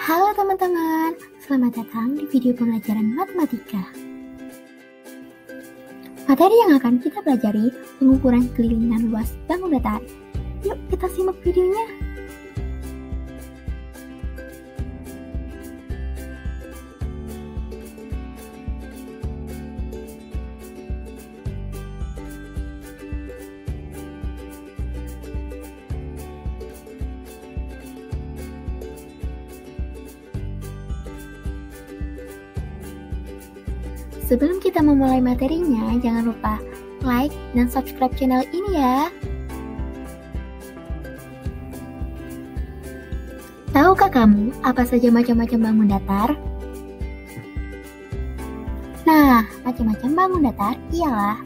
Halo teman-teman, selamat datang di video pembelajaran matematika. Materi yang akan kita pelajari pengukuran keliling luas bangun datar. Yuk kita simak videonya. Sebelum kita memulai materinya, jangan lupa like dan subscribe channel ini ya. Tahukah kamu apa saja macam-macam bangun datar? Nah, macam-macam bangun datar ialah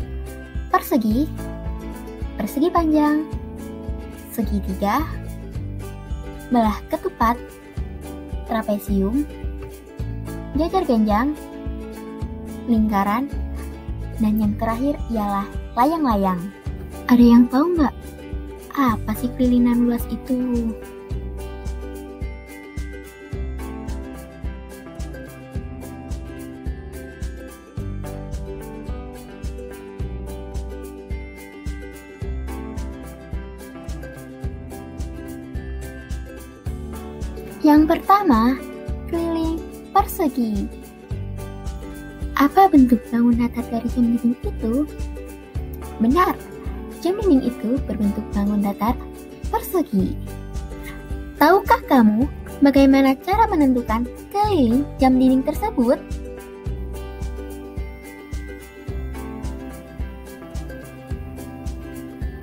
persegi, persegi panjang, segitiga, belah ketupat, trapesium, jajar genjang, lingkaran, dan yang terakhir ialah layang-layang. Ada yang tahu nggak? Apa sih kelilingan luas itu? Yang pertama, keliling persegi. Apa bentuk bangun datar dari jam dinding itu? Benar, jam dinding itu berbentuk bangun datar persegi. Tahukah kamu bagaimana cara menentukan keliling jam dinding tersebut?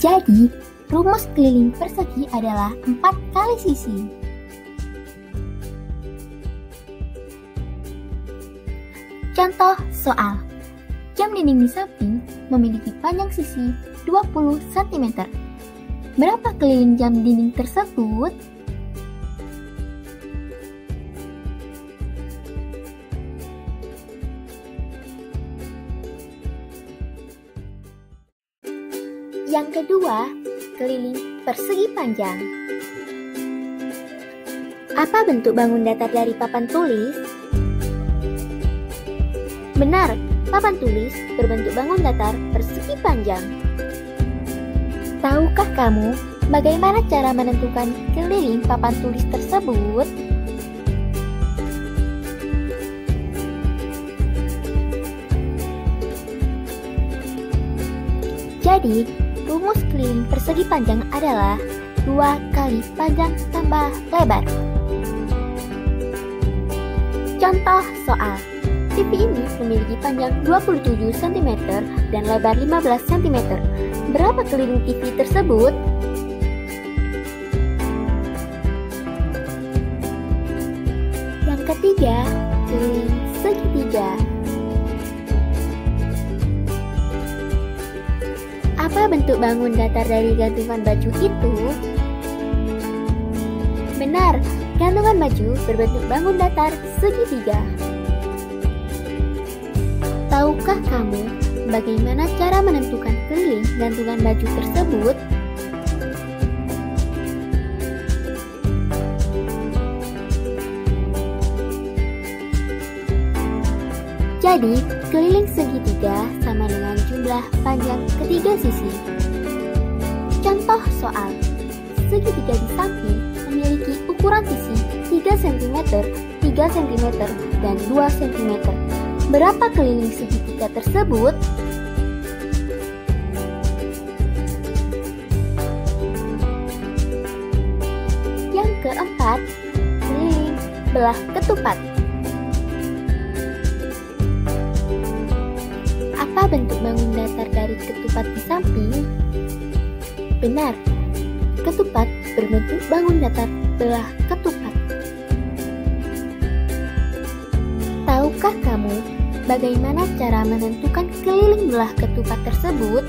Jadi, rumus keliling persegi adalah 4 kali sisi. Contoh soal, jam dinding di samping memiliki panjang sisi 20 cm. Berapa keliling jam dinding tersebut? Yang kedua, keliling persegi panjang. Apa bentuk bangun datar dari papan tulis? Benar, papan tulis berbentuk bangun datar persegi panjang. Tahukah kamu bagaimana cara menentukan keliling papan tulis tersebut? Jadi, rumus keliling persegi panjang adalah 2 kali panjang tambah lebar. Contoh soal, TV ini memiliki panjang 27 cm dan lebar 15 cm. Berapa keliling TV tersebut? Yang ketiga, keliling segitiga. Apa bentuk bangun datar dari gantungan baju itu? Benar, gantungan baju berbentuk bangun datar segitiga. Tahukah kamu bagaimana cara menentukan keliling gantungan baju tersebut? Jadi, keliling segitiga sama dengan jumlah panjang ketiga sisi. Contoh soal, segitiga di samping memiliki ukuran sisi 3 cm, 3 cm, dan 2 cm. Berapa keliling segitiga tersebut? Yang keempat, keliling belah ketupat. Apa bentuk bangun datar dari ketupat di samping? Benar, ketupat berbentuk bangun datar belah ketupat. Tahukah kamu bagaimana cara menentukan keliling belah ketupat tersebut?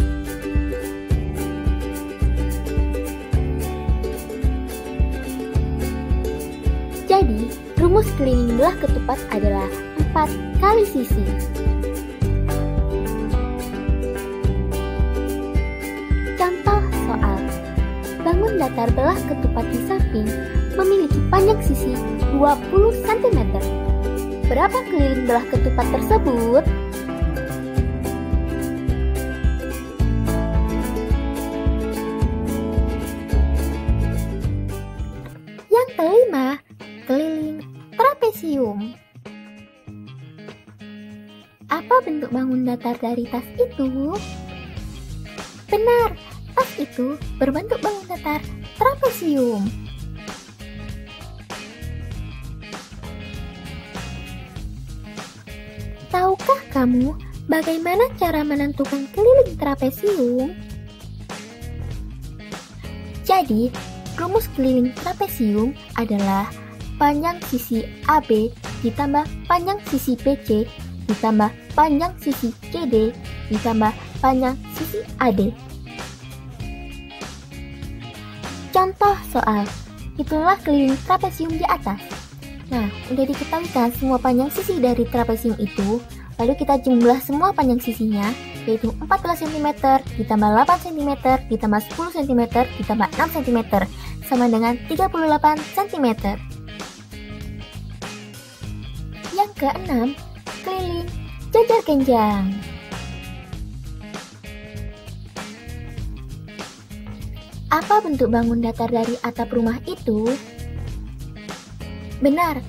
Jadi, rumus keliling belah ketupat adalah 4 kali sisi. Contoh soal, bangun datar belah ketupat di samping memiliki panjang sisi 20 cm. Berapa keliling belah ketupat tersebut? Yang kelima, keliling trapesium. Apa bentuk bangun datar dari tas itu? Benar, tas itu berbentuk bangun datar trapesium. Tahukah kamu bagaimana cara menentukan keliling trapesium? Jadi, rumus keliling trapesium adalah panjang sisi AB ditambah panjang sisi BC ditambah panjang sisi CD ditambah panjang sisi AD. Contoh soal, itulah keliling trapesium di atas. Nah, udah diketahui kan semua panjang sisi dari trapesium itu, lalu kita jumlah semua panjang sisinya, yaitu 14 cm ditambah 8 cm ditambah 10 cm ditambah 6 cm, sama dengan 38 cm. Yang keenam, keliling jajar genjang. Apa bentuk bangun datar dari atap rumah itu? Benar,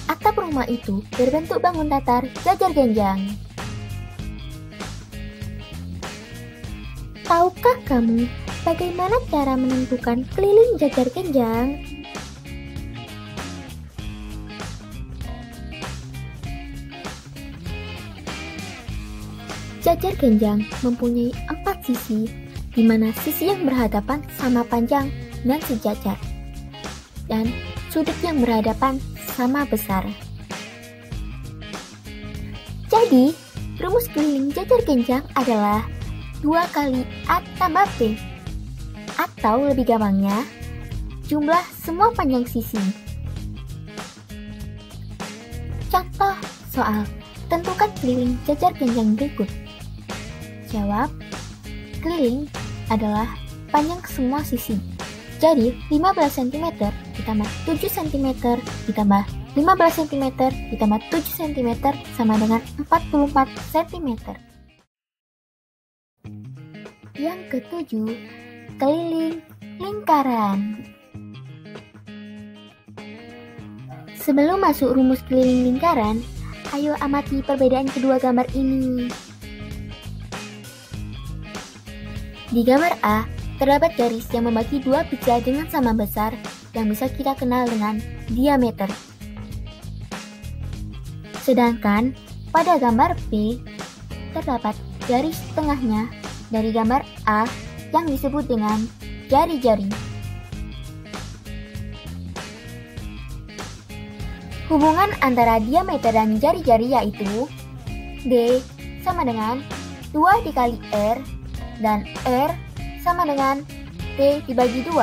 atap rumah itu berbentuk bangun datar jajar genjang. Tahukah kamu bagaimana cara menentukan keliling jajar genjang? Jajar genjang mempunyai 4 sisi, di mana sisi yang berhadapan sama panjang dan sejajar, dan sudut yang berhadapan sama besar. Jadi, rumus keliling jajar genjang adalah 2 kali A tambah B, atau lebih gampangnya, jumlah semua panjang sisi. Contoh soal, tentukan keliling jajar genjang berikut. Jawab, keliling adalah panjang semua sisi. Jadi, 15 cm ditambah 7 cm ditambah 15 cm ditambah 7 cm sama dengan 44 cm. Yang ketujuh, keliling lingkaran. Sebelum masuk rumus keliling lingkaran, ayo amati perbedaan kedua gambar ini. Di gambar A, terdapat garis yang membagi dua pizza dengan sama besar yang bisa kita kenal dengan diameter. Sedangkan pada gambar B, terdapat garis tengahnya dari gambar A yang disebut dengan jari-jari. Hubungan antara diameter dan jari-jari yaitu D sama dengan 2 dikali R dan R sama dengan T dibagi 2.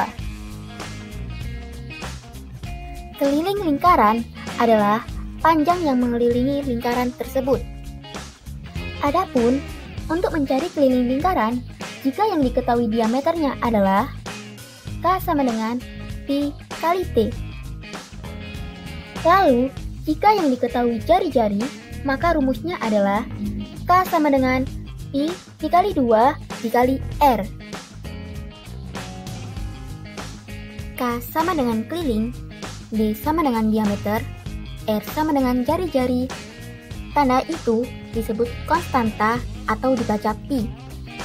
Keliling lingkaran adalah panjang yang mengelilingi lingkaran tersebut. Adapun, untuk mencari keliling lingkaran, jika yang diketahui diameternya adalah K sama dengan Pi kali T. Lalu, jika yang diketahui jari-jari, maka rumusnya adalah K sama dengan Pi dikali 2 dikali R. K sama dengan keliling, D sama dengan diameter, R sama dengan jari-jari. Tanda itu disebut konstanta atau dibaca pi.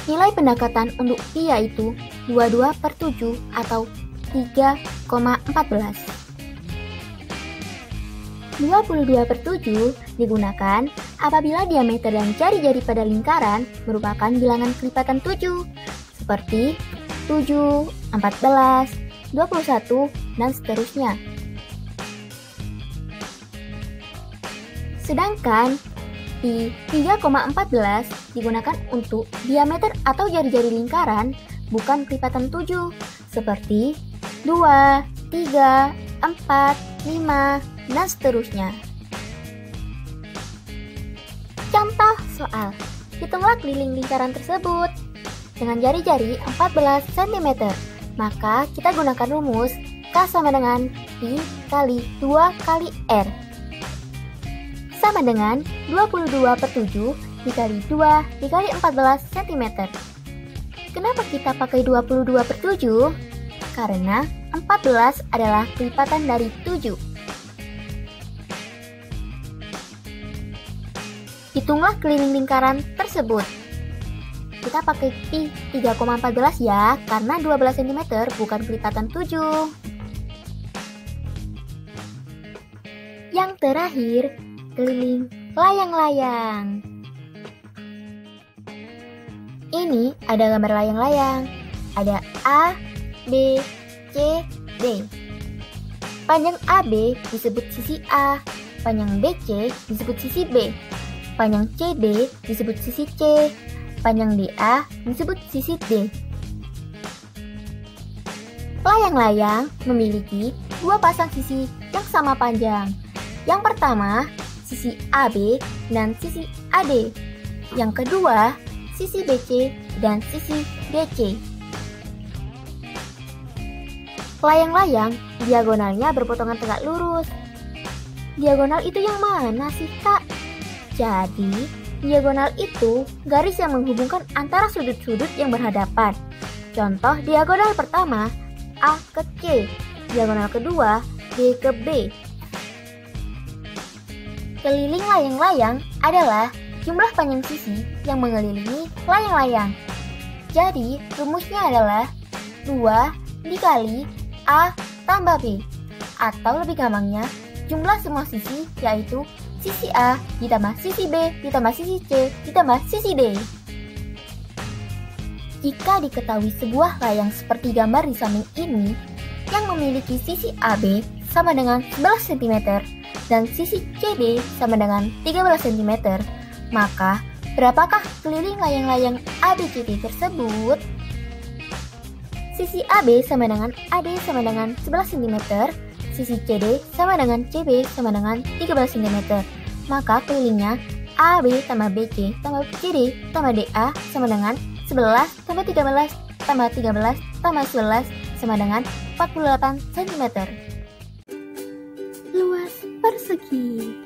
Nilai pendekatan untuk pi yaitu 22/7 atau 3,14. 22/7 digunakan apabila diameter dan jari-jari pada lingkaran merupakan bilangan kelipatan 7, seperti 7, 14, 21, dan seterusnya. Sedangkan pi 3,14 digunakan untuk diameter atau jari-jari lingkaran bukan kelipatan 7, seperti 2, 3, 4, 5, dan seterusnya. Contoh soal, hitunglah keliling lingkaran tersebut dengan jari-jari 14 cm. Maka kita gunakan rumus K sama dengan I kali 2 kali R sama dengan 22/7 dikali 2 dikali 14 cm. Kenapa kita pakai 22/7? Karena 14 adalah kelipatan dari 7. Hitunglah keliling lingkaran tersebut. Kita pakai pi 3,14 ya, karena 12 cm bukan kelipatan 7. Yang terakhir, keliling layang-layang. Ini ada gambar layang-layang. Ada A, B, C, D. Panjang AB disebut sisi A, panjang BC disebut sisi B, panjang CD disebut sisi C, panjang DA disebut sisi D. Layang-layang memiliki dua pasang sisi yang sama panjang. Yang pertama, sisi AB dan sisi AD. Yang kedua, sisi BC dan sisi DC. Layang-layang diagonalnya berpotongan tegak lurus. Diagonal itu yang mana sih, Kak? Jadi, diagonal itu garis yang menghubungkan antara sudut-sudut yang berhadapan. Contoh diagonal pertama, A ke C. Diagonal kedua, D ke B. Keliling layang-layang adalah jumlah panjang sisi yang mengelilingi layang-layang. Jadi, rumusnya adalah 2 dikali A tambah B. Atau lebih gampangnya, jumlah semua sisi yaitu sisi A ditambah sisi B ditambah sisi C ditambah sisi D. Jika diketahui sebuah layang seperti gambar di samping ini yang memiliki sisi AB sama dengan 11 cm dan sisi CD sama dengan 13 cm, maka berapakah keliling layang-layang ABCD tersebut? Sisi AB sama dengan AD sama dengan 11 cm, sisi CD sama dengan CB sama dengan 13 cm. Maka kelilingnya AB tambah BC tambah CD tambah DA sama dengan 11 tambah 13 tambah 13 tambah 11 sama dengan 48 cm. Luas persegi.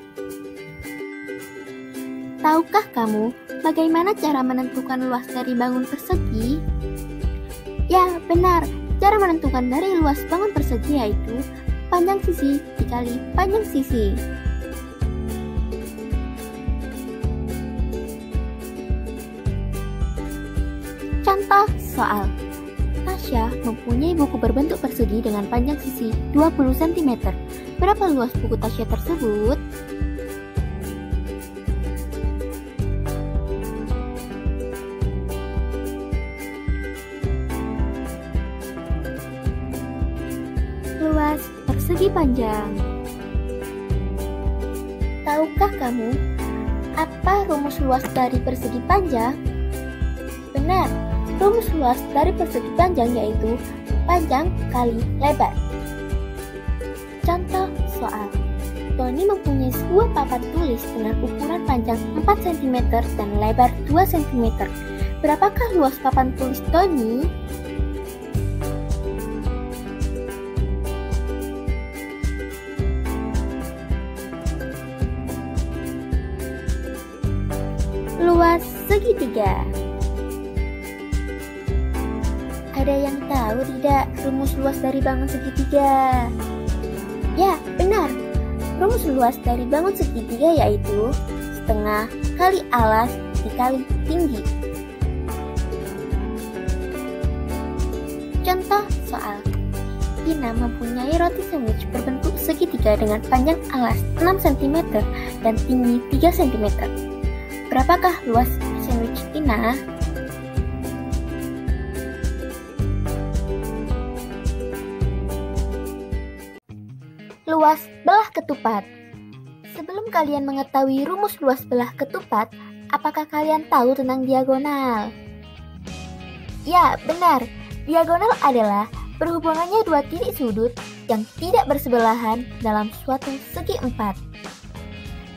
Tahukah kamu bagaimana cara menentukan luas dari bangun persegi? Ya, benar. Cara menentukan dari luas bangun persegi yaitu panjang sisi dikali panjang sisi. Contoh soal. Tasya mempunyai buku berbentuk persegi dengan panjang sisi 20 cm. Berapa luas buku Tasya tersebut? Luas persegi panjang. Tahukah kamu apa rumus luas dari persegi panjang? Benar, rumus luas dari persegi panjang yaitu panjang kali lebar. Contoh soal. Tony mempunyai sebuah papan tulis dengan ukuran panjang 4 cm dan lebar 2 cm. Berapakah luas papan tulis Tony? Luas segitiga. Ada yang tahu tidak rumus luas dari bangun segitiga? Ya, benar. Rumus luas dari bangun segitiga yaitu setengah kali alas dikali tinggi. Contoh soal. Gina mempunyai roti sandwich berbentuk segitiga dengan panjang alas 6 cm dan tinggi 3 cm. Berapakah luas sandwich Tina? Luas belah ketupat. Sebelum kalian mengetahui rumus luas belah ketupat, apakah kalian tahu tentang diagonal? Ya, benar. Diagonal adalah berhubungannya dua titik sudut yang tidak bersebelahan dalam suatu segi empat.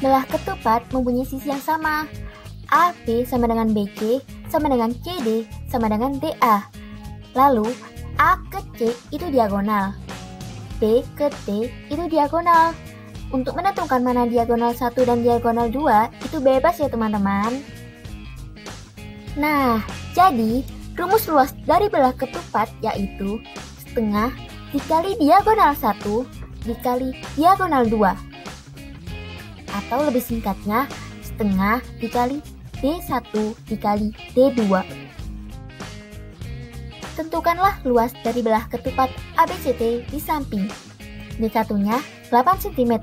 Belah ketupat mempunyai sisi yang sama. AB sama dengan BC sama dengan CD sama dengan DA. Lalu A ke C itu diagonal. B ke D itu diagonal. Untuk menentukan mana diagonal 1 dan diagonal 2 itu bebas ya teman-teman. Nah, jadi rumus luas dari belah ketupat yaitu setengah dikali diagonal 1 dikali diagonal 2. Atau lebih singkatnya, setengah dikali D1 dikali D2. Tentukanlah luas dari belah ketupat ABCD di samping. D1-nya 8 cm,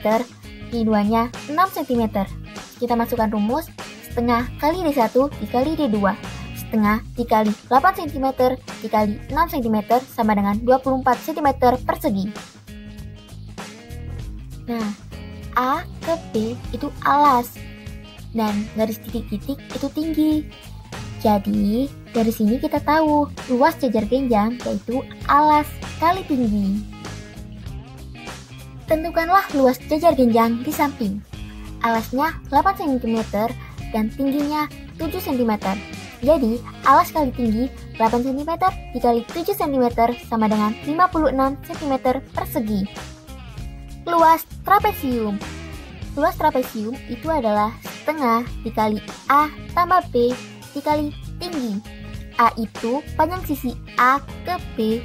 D2-nya 6 cm. Kita masukkan rumus setengah kali D1 dikali D2. Setengah dikali 8 cm dikali 6 cm sama dengan 24 cm persegi. Nah, A ke B itu alas dan garis titik-titik itu tinggi. Jadi, dari sini kita tahu luas jajar genjang yaitu alas kali tinggi. Tentukanlah luas jajar genjang di samping. Alasnya 8 cm dan tingginya 7 cm. Jadi, alas kali tinggi 8 cm dikali 7 cm sama dengan 56 cm persegi. Luas trapesium. Luas trapesium itu adalah setengah dikali A tambah B dikali tinggi. A itu panjang sisi A ke B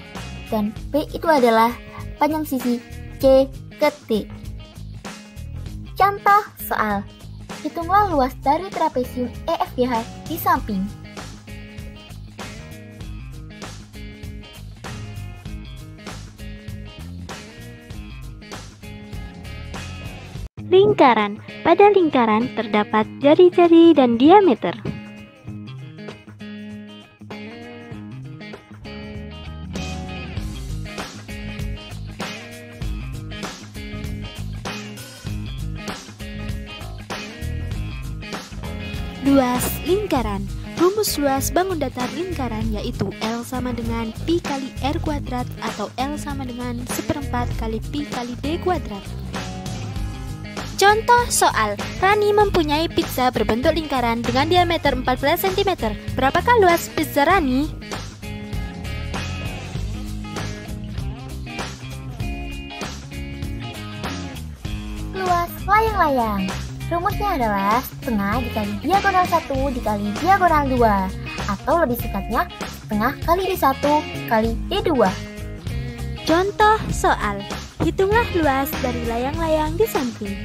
dan B itu adalah panjang sisi C ke D. Contoh soal. Hitunglah luas dari trapesium EFGH di samping. Lingkaran. Pada lingkaran terdapat jari-jari dan diameter. Luas lingkaran. Rumus luas bangun datar lingkaran yaitu L sama dengan Pi kali R kuadrat atau L sama dengan 1/4 kali Pi kali D kuadrat. Contoh soal, Rani mempunyai pizza berbentuk lingkaran dengan diameter 14 cm. Berapakah luas pizza Rani? Luas layang-layang. Rumusnya adalah setengah dikali diagonal 1 dikali diagonal 2. Atau lebih singkatnya, setengah kali D1 kali D2. Contoh soal, hitunglah luas dari layang-layang di samping.